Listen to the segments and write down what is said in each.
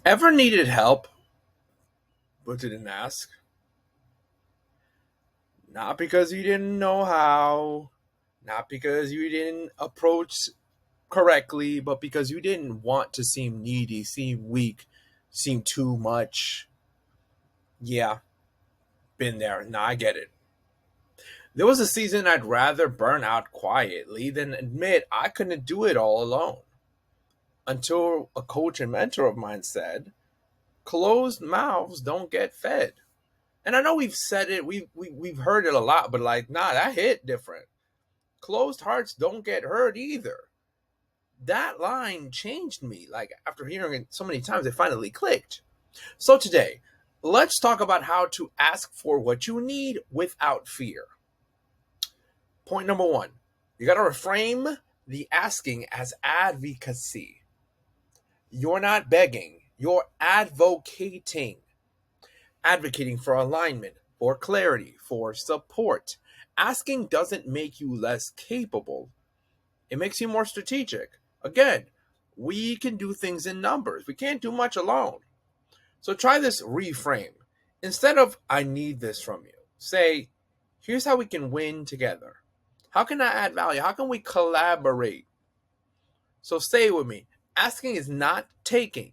Ever needed help but didn't ask? Not because you didn't know how, not because you didn't approach correctly, but because you didn't want to seem needy, seem weak, seem too much. Yeah, been there. Nah, I get it. There was a season I'd rather burn out quietly than admit I couldn't do it all alone. Until a coach and mentor of mine said, closed mouths don't get fed. And I know we've said it, we've heard it a lot, but like, nah, that hit different. Closed hearts don't get hurt either. That line changed me. Like after hearing it so many times, it finally clicked. So today, let's talk about how to ask for what you need without fear. Point number one, you got to reframe the asking as advocacy. You're not begging, you're advocating. Advocating for alignment, for clarity, for support. Asking doesn't make you less capable, it makes you more strategic. Again, we can do things in numbers, we can't do much alone. So try this reframe. Instead of, I need this from you, say, here's how we can win together. How can I add value? How can we collaborate? So say it with me. Asking is not taking,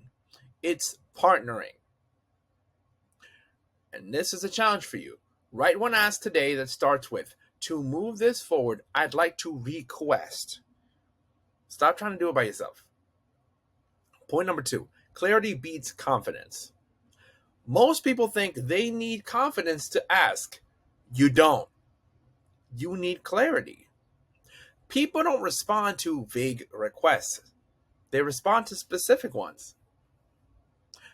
it's partnering. And this is a challenge for you. Write one ask today that starts with, to move this forward, I'd like to request. Stop trying to do it by yourself. Point number two, clarity beats confidence. Most people think they need confidence to ask. You don't. You need clarity. People don't respond to vague requests, they respond to specific ones.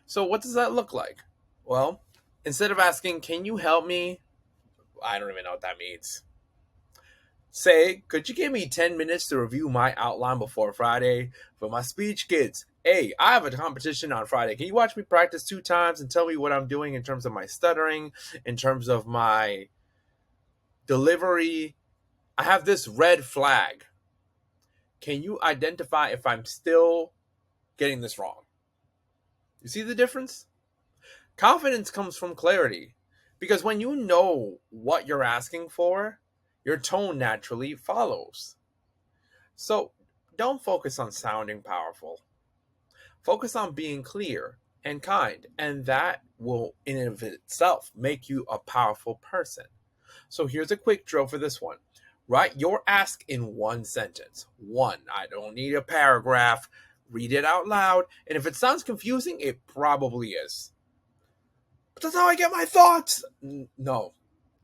So, what does that look like? Well, instead of asking, can you help me? I don't even know what that means. Say, could you give me 10 minutes to review my outline before Friday? For my speech kids, hey, I have a competition on Friday. Can you watch me practice 2 times and tell me what I'm doing in terms of my stuttering, in terms of my delivery? I have this red flag. Can you identify if I'm still getting this wrong? You see the difference? Confidence comes from clarity because when you know what you're asking for, your tone naturally follows. So don't focus on sounding powerful. Focus on being clear and kind, and that will in and of itself make you a powerful person. So here's a quick drill for this one. Write your ask in one sentence. One. I don't need a paragraph. Read it out loud. And if it sounds confusing, it probably is. But that's how I get my thoughts. No,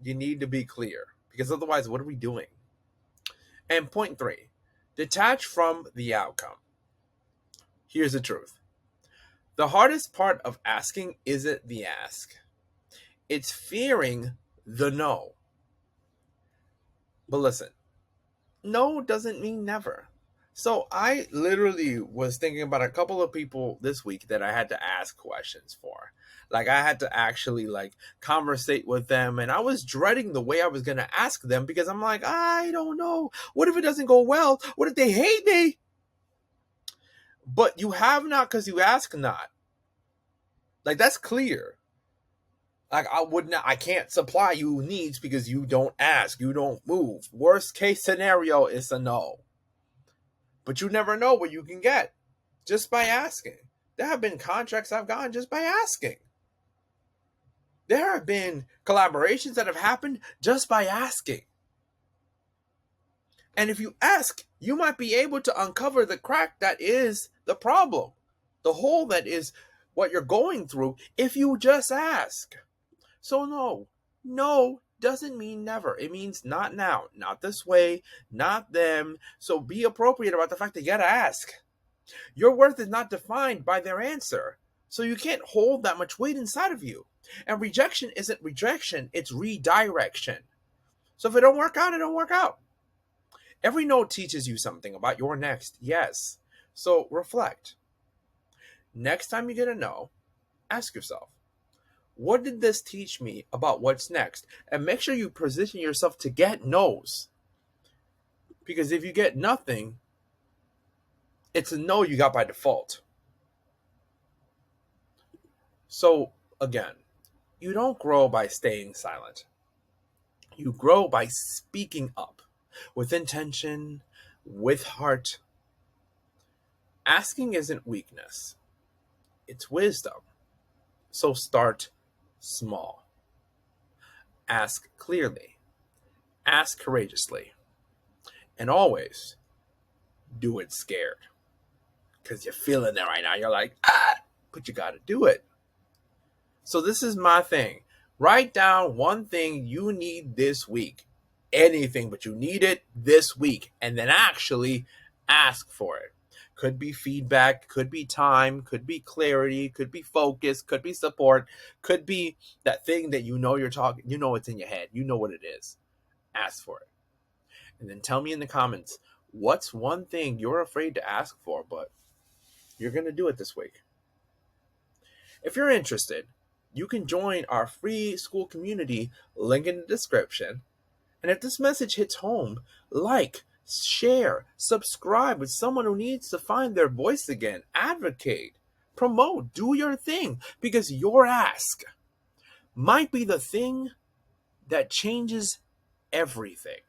you need to be clear because otherwise, what are we doing? And point three, detach from the outcome. Here's the truth. The hardest part of asking isn't the ask, it's fearing the no. But listen, no doesn't mean never. So I literally was thinking about a couple of people this week that I had to ask questions for. Like I had to actually like conversate with them and I was dreading the way I was going to ask them because I'm like, I don't know. What if it doesn't go well? What if they hate me? But you have not because you ask not. Like that's clear. Like I can't supply you needs because you don't ask, you don't move. Worst case scenario is a no. But you never know what you can get just by asking. There have been contracts I've gotten just by asking. There have been collaborations that have happened just by asking. And if you ask, you might be able to uncover the crack that is the problem, the hole that is what you're going through if you just ask. So, no doesn't mean never. It means not now, not this way, not them. So be appropriate about the fact that you gotta ask. Your worth is not defined by their answer. So you can't hold that much weight inside of you. And rejection isn't rejection, it's redirection. So if it don't work out, it don't work out. Every no teaches you something about your next, yes. So reflect. Next time you get a no, ask yourself, what did this teach me about what's next? And make sure you position yourself to get no's. Because if you get nothing, it's a no you got by default. So, again, you don't grow by staying silent. You grow by speaking up with intention, with heart. Asking isn't weakness, it's wisdom. So start small. Ask clearly, ask courageously, and always do it scared. Because you're feeling it right now. You're like, but you got to do it. So this is my thing. Write down one thing you need this week. Anything, but you need it this week. And then actually ask for it. Could be feedback, could be time, could be clarity, could be focus, could be support, could be that thing that you're talking, it's in your head, you know what it is. Ask for it. And then tell me in the comments, what's one thing you're afraid to ask for, but you're going to do it this week. If you're interested, you can join our free school community, link in the description. And if this message hits home, like, share, subscribe with someone who needs to find their voice again, advocate, promote, do your thing, because your ask might be the thing that changes everything.